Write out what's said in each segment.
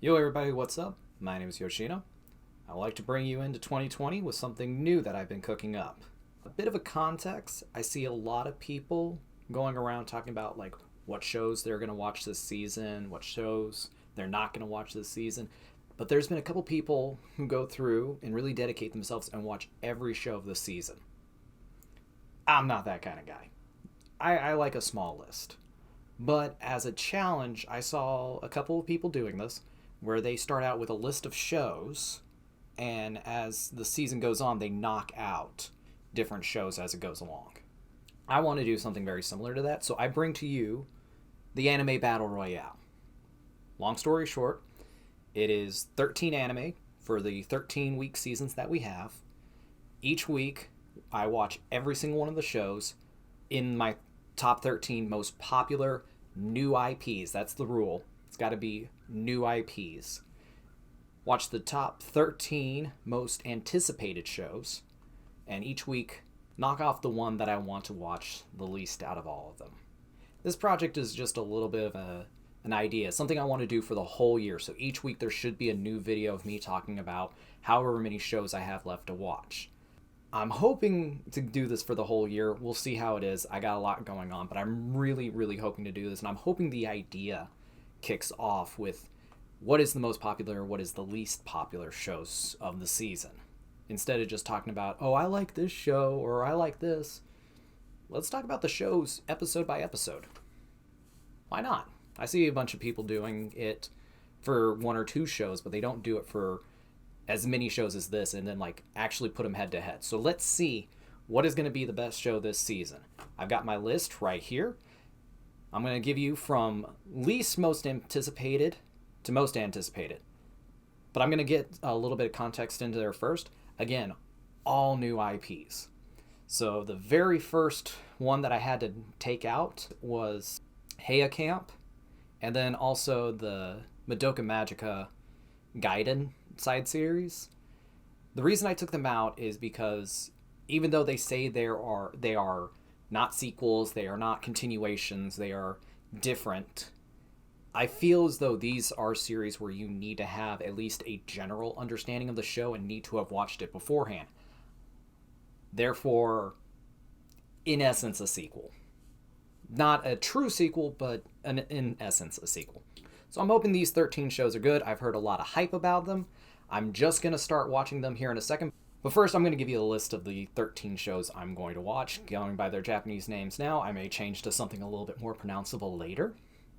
Yo everybody, what's up? My name is Yoshino. I'd like to bring you into 2020 with something new that I've been cooking up. A bit of a context, I see a lot of people going around talking about like what shows they're going to watch this season, what shows they're not going to watch this season. But there's been a couple people who go through and really dedicate themselves and watch every show of the season. I'm not that kind of guy. I like a small list. But as a challenge, I saw a couple of people doing this where they start out with a list of shows, and as the season goes on, they knock out different shows as it goes along. I want to do something very similar to that, so I bring to you the anime battle royale. Long story short, it is 13 anime for the 13-week seasons that we have. Each week, I watch every single one of the shows in my top 13 most popular new IPs. That's the rule. It's got to be new IPs. Watch the top 13 most anticipated shows, and each week knock off the one that I want to watch the least out of all of them. This project is just a little bit of an idea, something I want to do for the whole year. So each week there should be a new video of me talking about however many shows I have left to watch. I'm hoping to do this for the whole year. We'll see how it is. I got a lot going on, but I'm really hoping to do this, and I'm hoping the idea kicks off with what is the most popular, what is the least popular shows of the season. Instead of just talking about, oh, I like this show, or I like this, let's talk about the shows episode by episode. Why not? I see a bunch of people doing it for one or two shows, but they don't do it for as many shows as this and then like actually put them head to head. So let's see what is going to be the best show this season. I've got my list right here. I'm going to give you from least most anticipated to most anticipated. But I'm going to get a little bit of context into there first. Again, all new IPs. So the very first one that I had to take out was Heya Camp, and then also the Madoka Magica Gaiden side series. The reason I took them out is because even though they say they are not sequels, they are not continuations, they are different, I feel as though these are series where you need to have at least a general understanding of the show and need to have watched it beforehand. Therefore, in essence, a sequel. Not a true sequel, but in essence, a sequel. So I'm hoping these 13 shows are good. I've heard a lot of hype about them. I'm just going to start watching them here in a second. But first, I'm going to give you a list of the 13 shows I'm going to watch. Going by their Japanese names now, I may change to something a little bit more pronounceable later,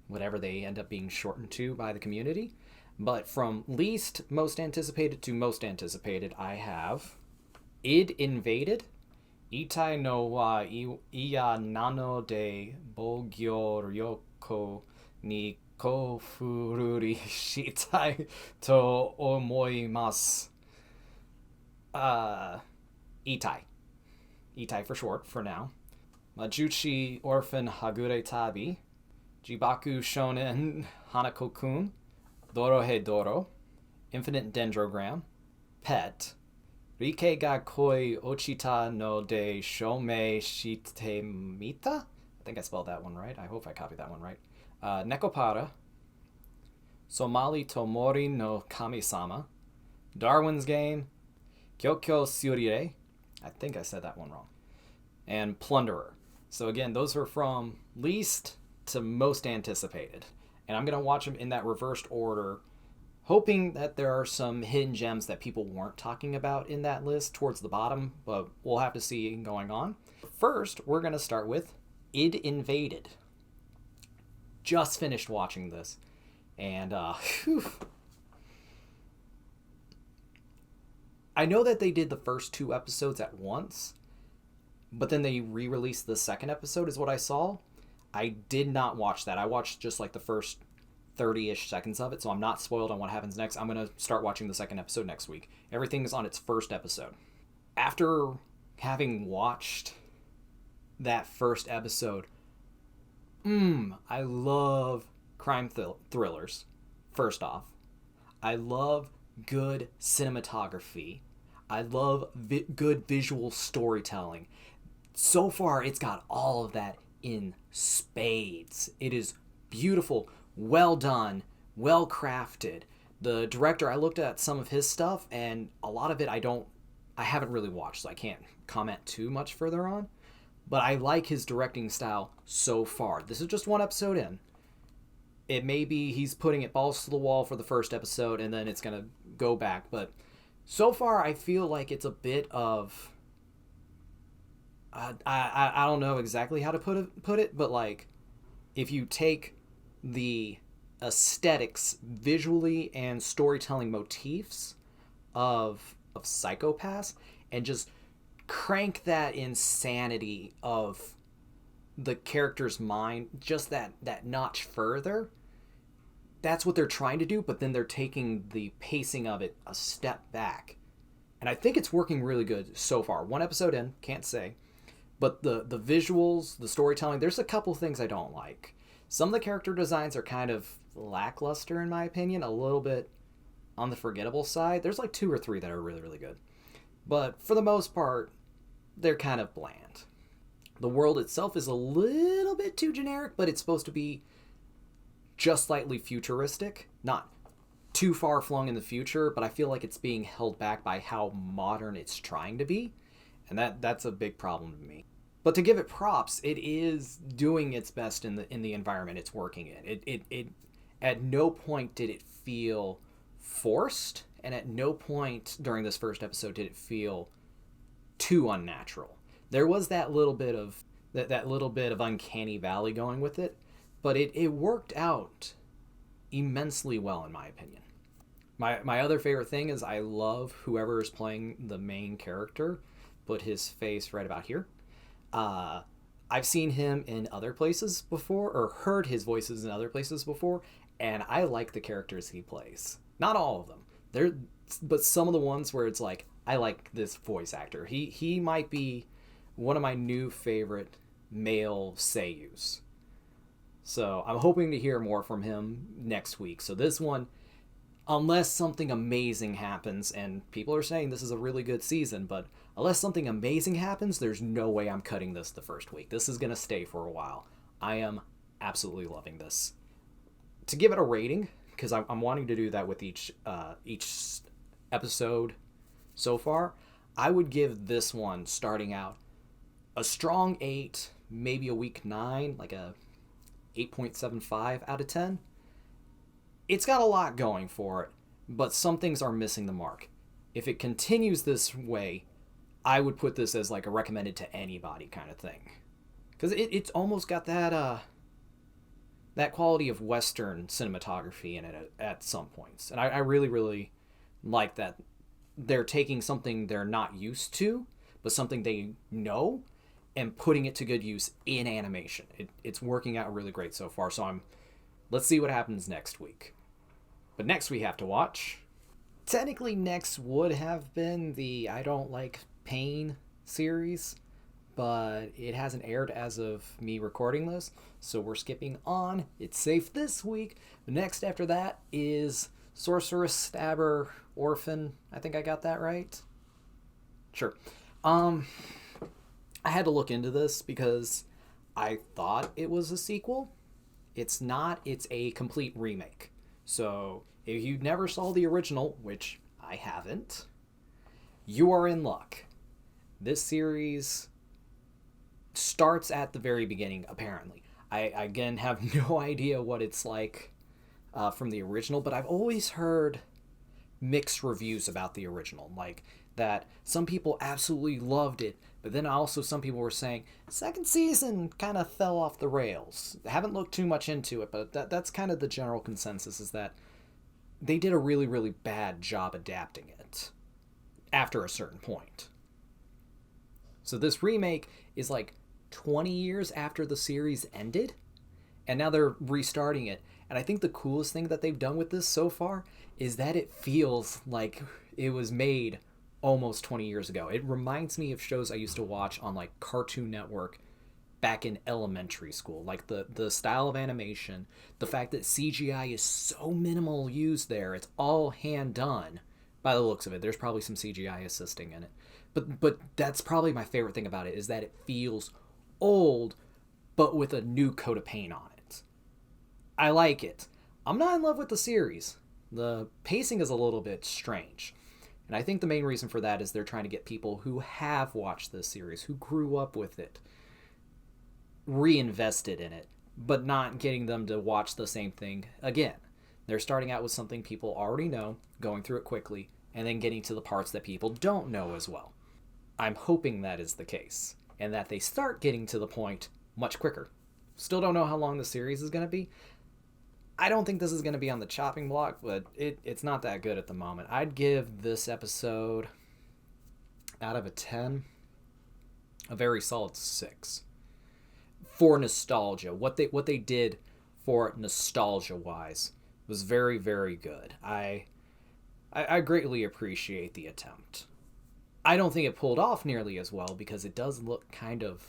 whatever they end up being shortened to by the community. But from least most anticipated to most anticipated, I have Id Invaded, Itai no wa iya nano de bogyo ryoko ni kofururi shitai to omoimasu. Itai. Itai for short, for now. Majuchi Orphan Hagure Tabi. Jibaku Shonen Hanako-kun. Dorohe Doro. Infinite Dendrogram. Pet. Rike ga koi ochita no de shomei shite mita? I think I spelled that one right. I hope I copied that one right. Nekopara. Somali Tomori no Kami-sama. Darwins Game. Kyokyo Surire. I think I said that one wrong. And Plunderer. So again, those are from least to most anticipated. And I'm going to watch them in that reversed order, hoping that there are some hidden gems that people weren't talking about in that list towards the bottom, but we'll have to see going on. First, we're going to start with Id Invaded. Just finished watching this. And, I know that they did the first two episodes at once, but then they re-released the second episode is what I saw. I did not watch that. I watched just like the first 30-ish seconds of it, so I'm not spoiled on what happens next. I'm going to start watching the second episode next week. Everything's on its first episode. After having watched that first episode, I love crime thrillers, first off. I love good cinematography. I love good visual storytelling. So far, it's got all of that in spades. It is beautiful, well done, well crafted, The director, I looked at some of his stuff, and a lot of it I haven't really watched, so I can't comment too much further on. But I like his directing style so far. This is just one episode in. It may be he's putting it balls to the wall for the first episode, and then it's going to go back. But so far, I feel like it's a bit of... I don't know exactly how to put it, but like, if you take the aesthetics visually and storytelling motifs of Psycho-Pass and just crank that insanity of the character's mind just that notch further, that's what they're trying to do, but then they're taking the pacing of it a step back, and I think it's working really good so far. One episode in, can't say, but the visuals, the storytelling, there's a couple things I don't like. Some of the character designs are kind of lackluster in my opinion, a little bit on the forgettable side. There's like 2 or 3 that are really, really good, but for the most part, they're kind of bland. The world itself is a little bit too generic, but it's supposed to be just slightly futuristic, not too far flung in the future, but I feel like it's being held back by how modern it's trying to be, and that's a big problem to me. But to give it props, it is doing its best in the environment it's working in. It at no point did it feel forced, and at no point during this first episode did it feel too unnatural. There was that little bit of that little bit of uncanny valley going with it, but it worked out immensely well in my opinion. My other favorite thing is I love whoever is playing the main character put his face right about here. I've seen him in other places before, or heard his voices in other places before, and I like the characters he plays. Not all of them. But some of the ones where it's like, I like this voice actor. He might be one of my new favorite male seiyus. So I'm hoping to hear more from him next week. So this one, unless something amazing happens, and people are saying this is a really good season, but unless something amazing happens, there's no way I'm cutting this the first week. This is going to stay for a while. I am absolutely loving this. To give it a rating, because I'm wanting to do that with each episode so far, I would give this one, starting out, a strong 8, maybe a weak 9, like a 8.75 out of 10. It's got a lot going for it, but some things are missing the mark. If it continues this way, I would put this as like a recommended to anybody kind of thing. Because it's almost got that quality of Western cinematography in it at some points. And I really, really like that they're taking something they're not used to, but something they know, and putting it to good use in animation. It's working out really great so far. So let's see what happens next week. But next we have to watch. Technically next would have been the I Don't Like Pain series, but it hasn't aired as of me recording this, so we're skipping on. It's safe this week. The next after that is Sorceress, Stabber, Orphan. I think I got that right. Sure. I had to look into this because I thought it was a sequel. It's not. It's a complete remake. So if you never saw the original, which I haven't, you are in luck. This series starts at the very beginning, apparently. I again have no idea what it's like from the original, but I've always heard mixed reviews about the original. Like that some people absolutely loved it, but then also some people were saying second season kind of fell off the rails. I haven't looked too much into it, but that's kind of the general consensus, is that they did a really, really bad job adapting it after a certain point. So this remake is like 20 years after the series ended, and now they're restarting it. And I think the coolest thing that they've done with this so far is that it feels like it was made almost 20 years ago. It reminds me of shows I used to watch on like Cartoon Network back in elementary school. Like the style of animation, the fact that CGI is so minimal used there. It's all hand done by the looks of it. There's probably some CGI assisting in it. But that's probably my favorite thing about it, is that it feels old, but with a new coat of paint on it. I like it. I'm not in love with the series. The pacing is a little bit strange. And I think the main reason for that is they're trying to get people who have watched this series, who grew up with it, reinvested in it, but not getting them to watch the same thing again. They're starting out with something people already know, going through it quickly, and then getting to the parts that people don't know as well. I'm hoping that is the case, and that they start getting to the point much quicker. Still don't know how long the series is going to be. I don't think this is going to be on the chopping block, but it's not that good at the moment. I'd give this episode, out of a 10, a very solid 6. For nostalgia. What they did for nostalgia-wise was very, very good. I greatly appreciate the attempt. I don't think it pulled off nearly as well because it does look kind of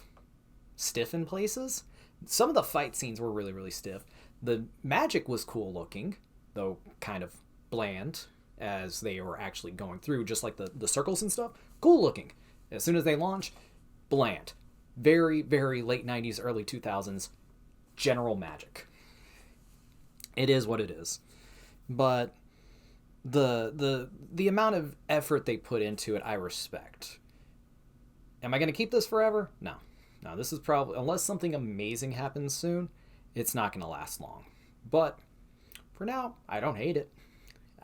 stiff in places. Some of the fight scenes were really, really stiff. The magic was cool looking, though kind of bland as they were actually going through, just like the circles and stuff. Cool looking. As soon as they launch, bland. Very, very late 90s, early 2000s general magic. It is what it is. But the amount of effort they put into it, I respect. Am I going to keep this forever? No. No, this is probably, unless something amazing happens soon, it's not going to last long. But for now, I don't hate it.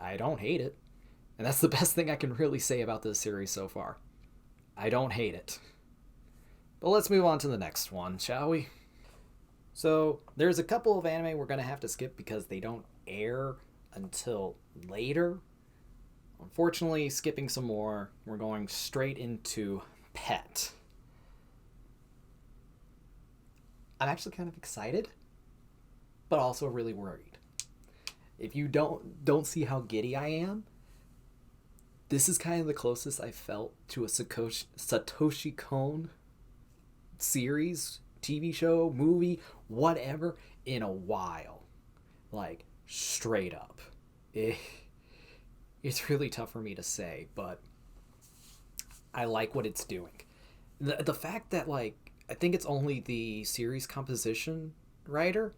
I don't hate it. And that's the best thing I can really say about this series so far. I don't hate it. But let's move on to the next one, shall we? So, there's a couple of anime we're going to have to skip because they don't air until later. Unfortunately, skipping some more, we're going straight into Pet. I'm actually kind of excited, but also really worried. If you don't see how giddy I am, this is kind of the closest I felt to a Satoshi Kon series, TV show, movie, whatever, in a while. Like, straight up. It's really tough for me to say, but I like what it's doing. The fact that, like, I think it's only the series composition writer.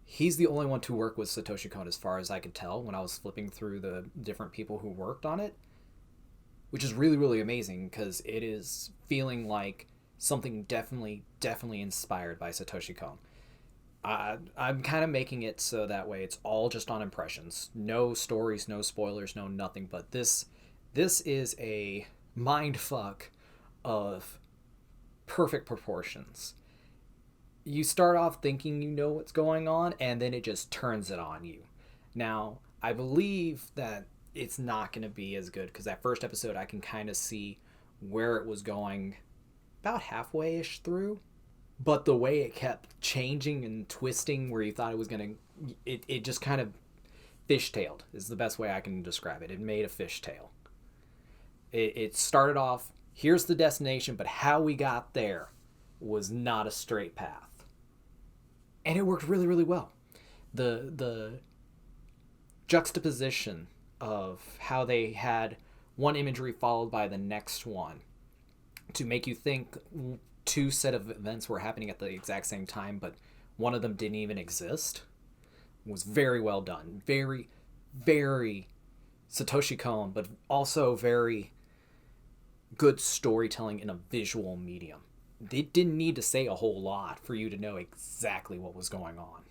He's the only one to work with Satoshi Kon as far as I could tell when I was flipping through the different people who worked on it, which is really, really amazing because it is feeling like something definitely inspired by Satoshi Kon. I'm kind of making it so that way it's all just on impressions. No stories, no spoilers, no nothing, but this is a mindfuck of perfect proportions. You start off thinking you know what's going on, and then it just turns it on you. Now, I believe that it's not going to be as good, because that first episode I can kind of see where it was going about halfway-ish through, but the way it kept changing and twisting where you thought it was going to... It just kind of fishtailed is the best way I can describe it. It made a fishtail. It started off, here's the destination, but how we got there was not a straight path. And it worked really, really well. The juxtaposition of how they had one imagery followed by the next one to make you think two set of events were happening at the exact same time, but one of them didn't even exist, was very well done. Very, very Satoshi Kon, but also very good storytelling in a visual medium. They didn't need to say a whole lot for you to know exactly what was going on.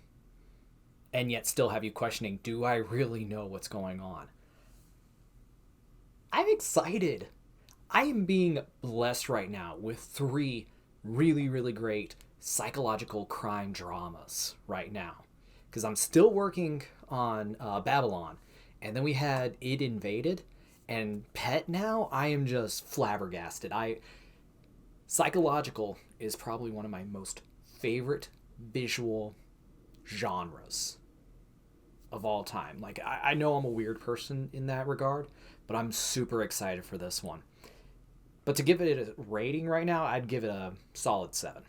And yet still have you questioning, do I really know what's going on? I'm excited. I am being blessed right now with 3 really, really great psychological crime dramas right now. Because I'm still working on Babylon. And then we had It Invaded. And Pet now, I am just flabbergasted. Psychological is probably one of my most favorite visual genres of all time. Like, I know I'm a weird person in that regard, but I'm super excited for this one. But to give it a rating right now, I'd give it a solid 7.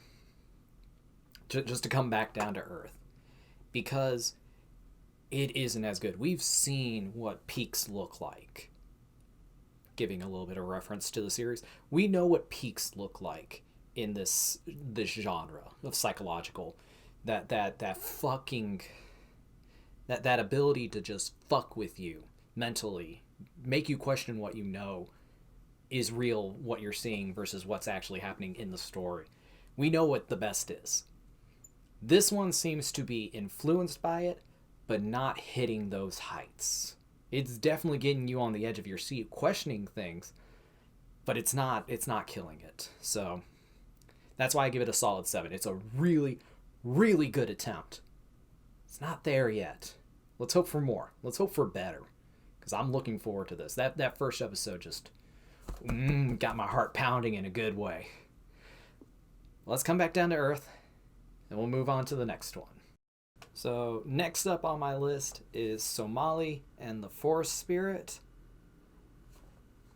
Just to come back down to earth. Because it isn't as good. We've seen what peaks look like. Giving a little bit of reference to the series, we know what peaks look like in this genre of psychological. That fucking That ability to just fuck with you mentally, make you question what you know is real, what you're seeing versus what's actually happening in the story. We know what the best is. This one seems to be influenced by it, but not hitting those heights. It's definitely getting you on the edge of your seat, questioning things, but it's not killing it. So that's why I give it a solid 7. It's a really, really good attempt. It's not there yet. Let's hope for more. Let's hope for better, because I'm looking forward to this. That first episode just got my heart pounding in a good way. Let's come back down to earth, and we'll move on to the next one. So next up on my list is Somali and the Forest Spirit.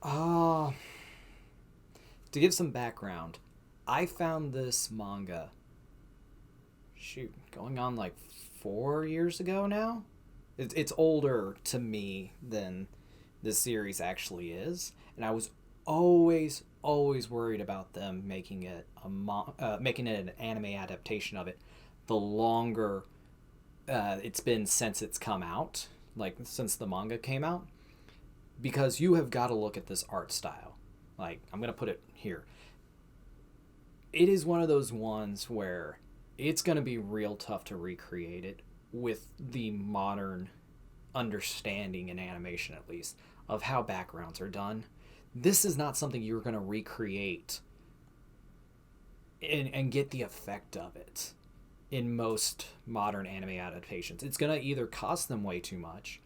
To give some background, I found this manga, going on like 4 years ago now. It's older to me than the series actually is, and I was always worried about them making it an anime adaptation of it. The longer it's been since it's come out, like since the manga came out, because you have got to look at this art style. Like, I'm gonna put it here. It is one of those ones where it's gonna be real tough to recreate it with the modern understanding in animation, at least, of how backgrounds are done. This is not something you're going to recreate and get the effect of it in most modern anime adaptations. It's going to either cost them way too much,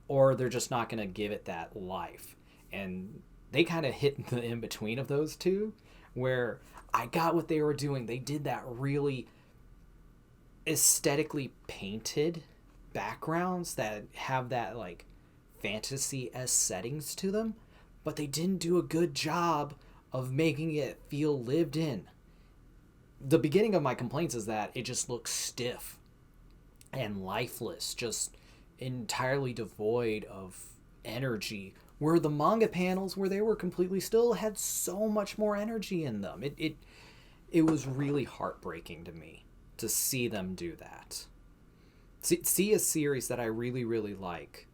or they're just not going to give it that life. And they kind of hit the in-between of those two, where I got what they were doing. They did that really aesthetically painted backgrounds that have that like fantasy-esque settings to them, but they didn't do a good job of making it feel lived in. The beginning of my complaints is that it just looks stiff and lifeless, just entirely devoid of energy, where the manga panels, where they were completely still, had so much more energy in them. It was really heartbreaking to me to see them do that. See a series that I really, really like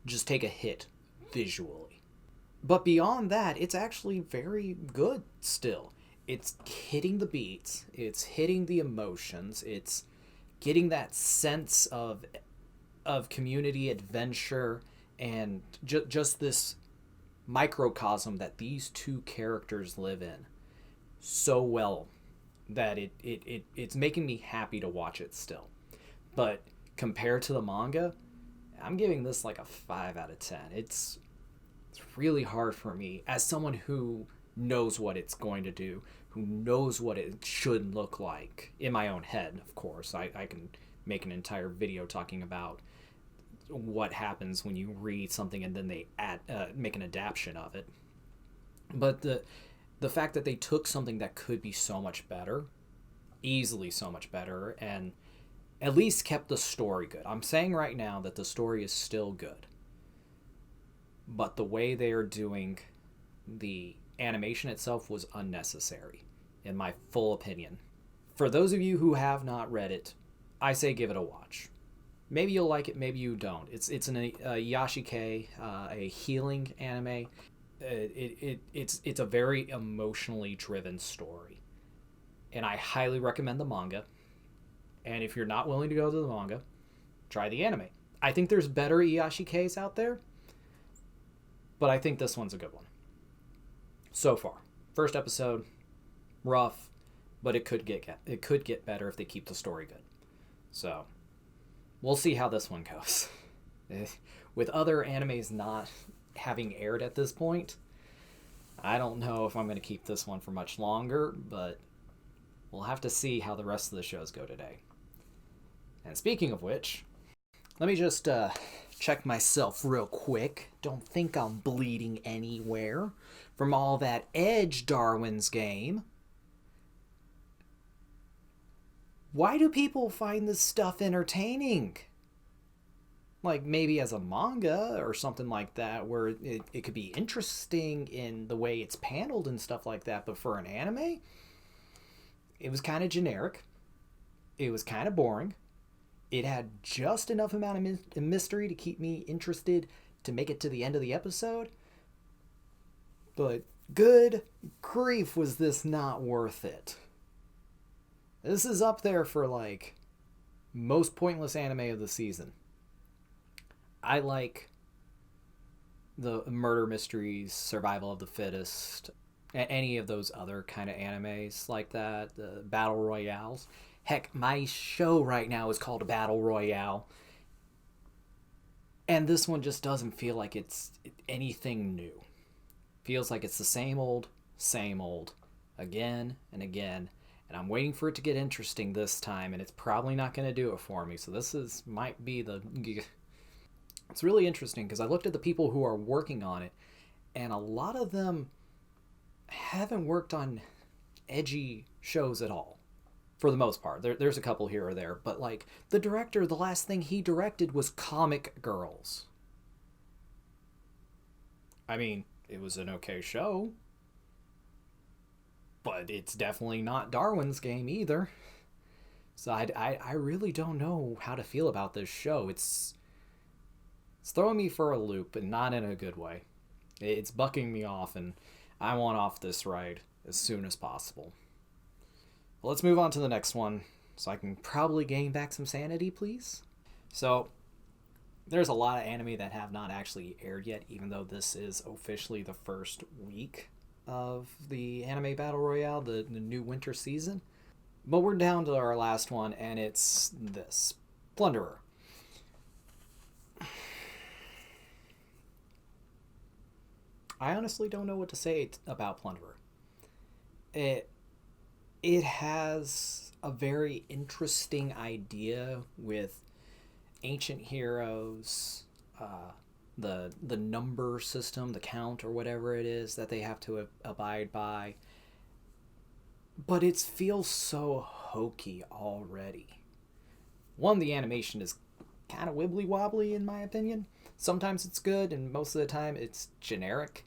just take a hit visually. But beyond that, it's actually very good still. It's hitting the beats, it's hitting the emotions, it's getting that sense of community adventure, and just this microcosm that these two characters live in so well that it's making me happy to watch it still. But compared to the manga, I'm giving this like a 5 out of 10. It's really hard for me, as someone who knows what it's going to do, who knows what it should look like in my own head. Of course, I can make an entire video talking about what happens when you read something and then they make an adaptation of it. But the fact that they took something that could be so much better, easily so much better, and at least kept the story good. I'm saying right now that the story is still good, but the way they are doing the animation itself was unnecessary, in my full opinion. For those of you who have not read it, I say give it a watch. Maybe you'll like it, maybe you don't. It's an Yashike, a healing anime. It's a very emotionally driven story, and I highly recommend the manga. And if you're not willing to go to the manga, try the anime. I think there's better Iyashikes out there, but I think this one's a good one. So far, first episode, rough, but it could get better if they keep the story good. So we'll see how this one goes. With other animes not having aired at this point, I don't know if I'm going to keep this one for much longer, but we'll have to see how the rest of the shows go today. And speaking of which, let me just check myself real quick. Don't think I'm bleeding anywhere from all that edge Darwin's Game. Why do people find this stuff entertaining? Like maybe as a manga or something like that, where it could be interesting in the way it's paneled and stuff like that, but for an anime, it was kind of generic. It was kind of boring. It had just enough amount of mystery to keep me interested to make it to the end of the episode. But good grief, was this not worth it? This is up there for, like, most pointless anime of the season. I like the murder mysteries, survival of the fittest, any of those other kind of animes like that, the battle royales. Heck, my show right now is called Battle Royale. And this one just doesn't feel like it's anything new. Feels like it's the same old, again and again. And I'm waiting for it to get interesting this time, and it's probably not going to do it for me. So this might be the... It's really interesting because I looked at the people who are working on it, and a lot of them haven't worked on edgy shows at all. For the most part. There's a couple here or there. But, like, the director, the last thing he directed was Comic Girls. I mean, it was an okay show. But it's definitely not Darwin's Game either. So I really don't know how to feel about this show. It's throwing me for a loop, and not in a good way. It's bucking me off, and I want off this ride as soon as possible. Well, let's move on to the next one, so I can probably gain back some sanity, please. So, there's a lot of anime that have not actually aired yet, even though this is officially the first week of the anime battle royale, the new winter season. But we're down to our last one, and it's this, Plunderer. I honestly don't know what to say about Plunderer. It has a very interesting idea with ancient heroes, the number system, the count or whatever it is that they have to abide by. But it feels so hokey already. One, the animation is kind of wibbly wobbly in my opinion. Sometimes it's good, and most of the time it's generic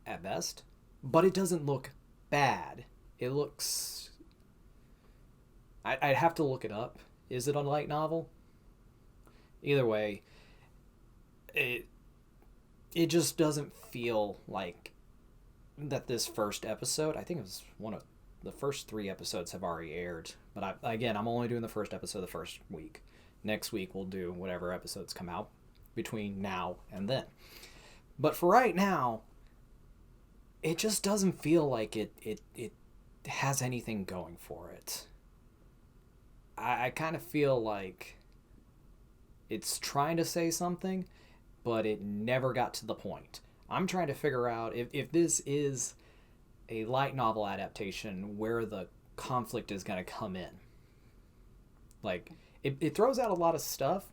at best. But it doesn't look bad. It looks... I'd have to look it up. Is it a light novel? Either way, it just doesn't feel like that this first episode... I think it was one of the first 3 episodes have already aired. But I'm only doing the first episode the first week. Next week we'll do whatever episodes come out between now and then. But for right now, it just doesn't feel like it has anything going for it. I kind of feel like it's trying to say something, but it never got to the point. I'm trying to figure out if this is a light novel adaptation, where the conflict is going to come in. Like, it throws out a lot of stuff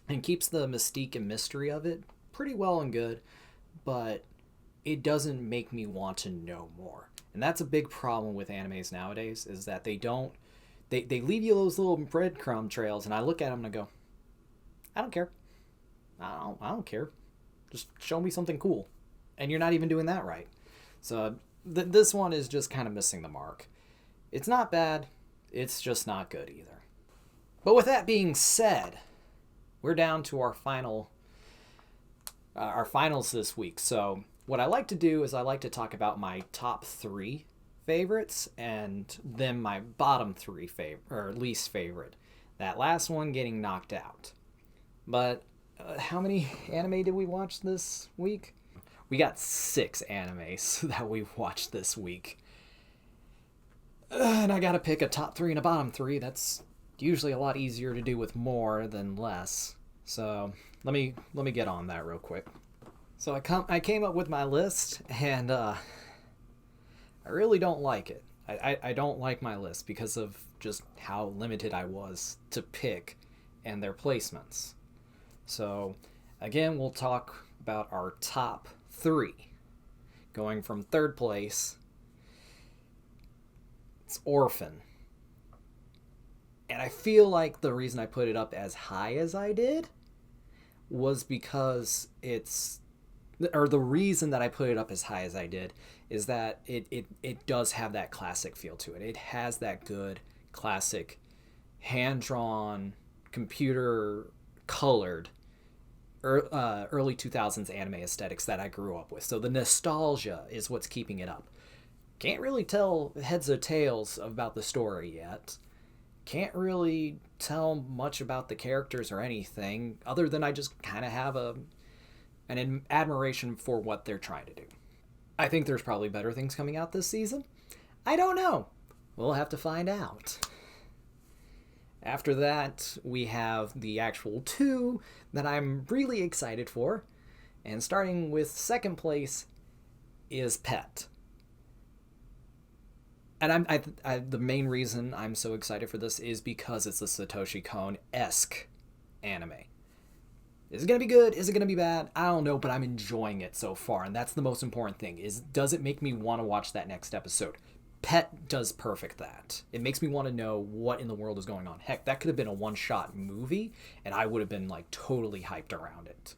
and keeps the mystique and mystery of it pretty well and good, but it doesn't make me want to know more. And that's a big problem with animes nowadays, is that they leave you those little breadcrumb trails, and I look at them and I go, I don't care. I don't care. Just show me something cool. And you're not even doing that right. So this one is just kind of missing the mark. It's not bad. It's just not good either. But with that being said, we're down to our finals this week. So what I like to do is I like to talk about my top 3 favorites and then my bottom 3 least favorite. That last one getting knocked out. But how many anime did we watch this week? We got 6 animes that we watched this week. And I gotta pick a top 3 and a bottom 3. That's usually a lot easier to do with more than less. So let me get on that real quick. So I came up with my list, and I really don't like it. I don't like my list because of just how limited I was to pick and their placements. So again, we'll talk about our top 3. Going from 3rd place, it's Orphan. And I feel like the reason I put it up as high as I did was because the reason that I put it up as high as I did is that it does have that classic feel to it. It has that good classic hand-drawn computer colored early 2000s anime aesthetics that I grew up with. So the nostalgia is what's keeping it up. Can't really tell heads or tails about the story yet. Can't really tell much about the characters or anything, other than I just kind of have an admiration for what they're trying to do. I think there's probably better things coming out this season. I don't know. We'll have to find out. After that, we have the actual 2 that I'm really excited for. And starting with second place is Pet. And the main reason I'm so excited for this is because it's a Satoshi Kon-esque anime. Is it going to be good? Is it going to be bad? I don't know, but I'm enjoying it so far. And that's the most important thing, is does it make me want to watch that next episode? Pet does perfect that. It makes me want to know what in the world is going on. Heck, that could have been a one-shot movie, and I would have been like totally hyped around it.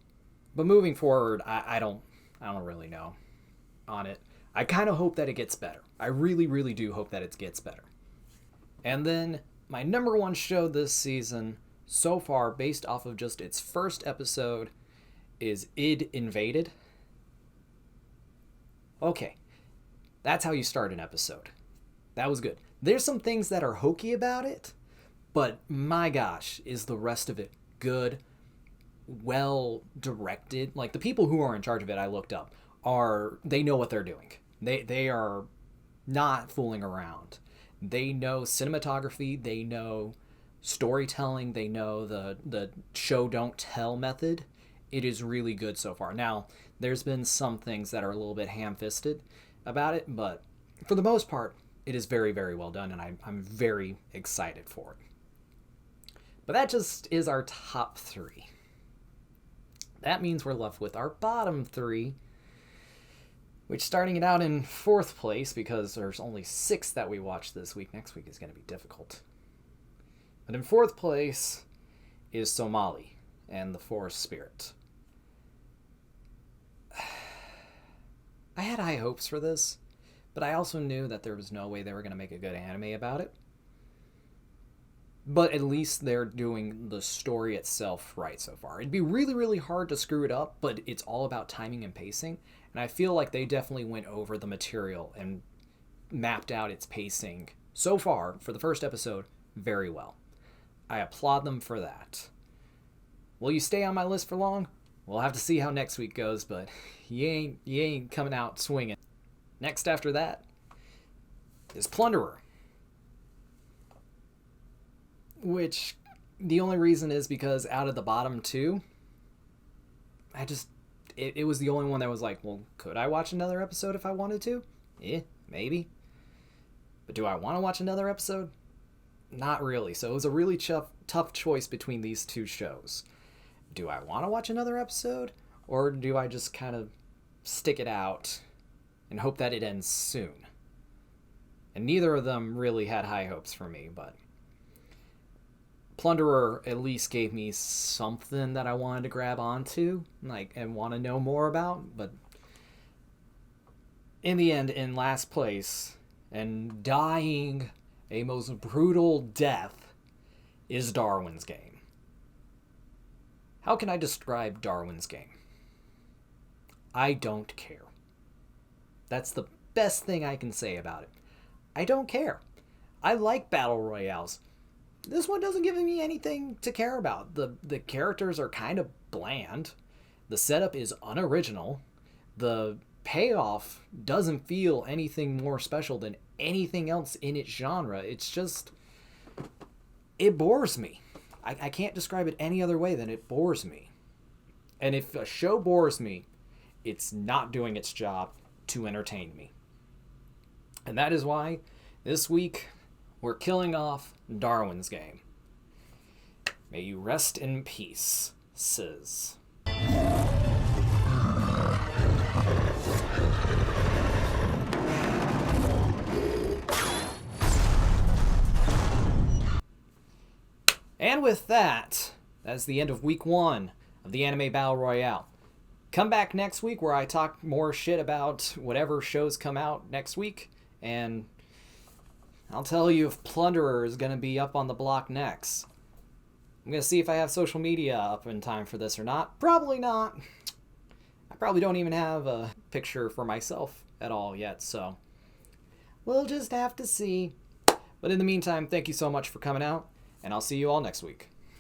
But moving forward, I don't really know on it. I kind of hope that it gets better. I really, really do hope that it gets better. And then my number 1 show this season so far, based off of just its first episode, is Id Invaded. Okay, that's how you start an episode. That was good. There's some things that are hokey about it, but my gosh, is the rest of it good, well directed. Like, the people who are in charge of it, I looked up, they know what they're doing. They are not fooling around. They know cinematography, they know storytelling, they know the show don't tell method. It is really good so far. Now, there's been some things that are a little bit ham-fisted about it, but for the most part, it is very, very well done, and I'm very excited for it. But that just is our top 3. That means we're left with our bottom 3, which, starting it out in 4th place, because there's only 6 that we watched this week. Next week is going to be difficult. But in 4th place is Somali and the Forest Spirit. I had high hopes for this, but I also knew that there was no way they were going to make a good anime about it. But at least they're doing the story itself right so far. It'd be really, really hard to screw it up, but it's all about timing and pacing. And I feel like they definitely went over the material and mapped out its pacing so far for the first episode very well. I applaud them for that. Will you stay on my list for long? We'll have to see how next week goes, but you ain't coming out swinging. Next after that is Plunderer, which the only reason is because out of the bottom 2, it was the only one that was like, well, could I watch another episode if I wanted to? Maybe. But do I want to watch another episode? Not really. So it was a really tough choice between these 2 shows. Do I want to watch another episode? Or do I just kind of stick it out and hope that it ends soon? And neither of them really had high hopes for me, but Plunderer at least gave me something that I wanted to grab onto, and want to know more about. But in the end, in last place, and dying a most brutal death, is Darwin's Game. How can I describe Darwin's Game? I don't care. That's the best thing I can say about it. I don't care. I like battle royales. This one doesn't give me anything to care about. The characters are kind of bland. The setup is unoriginal. The payoff doesn't feel anything more special than anything else in its genre. It's just, it bores me. I can't describe it any other way than it bores me. And if a show bores me, it's not doing its job to entertain me. And that is why this week we're killing off Darwin's Game. May you rest in peace, Sis. And with that, that's the end of week 1 of the Anime Battle Royale. Come back next week where I talk more shit about whatever shows come out next week, and I'll tell you if Plunderer is going to be up on the block next. I'm going to see if I have social media up in time for this or not. Probably not. I probably don't even have a picture for myself at all yet, so we'll just have to see. But in the meantime, thank you so much for coming out, and I'll see you all next week.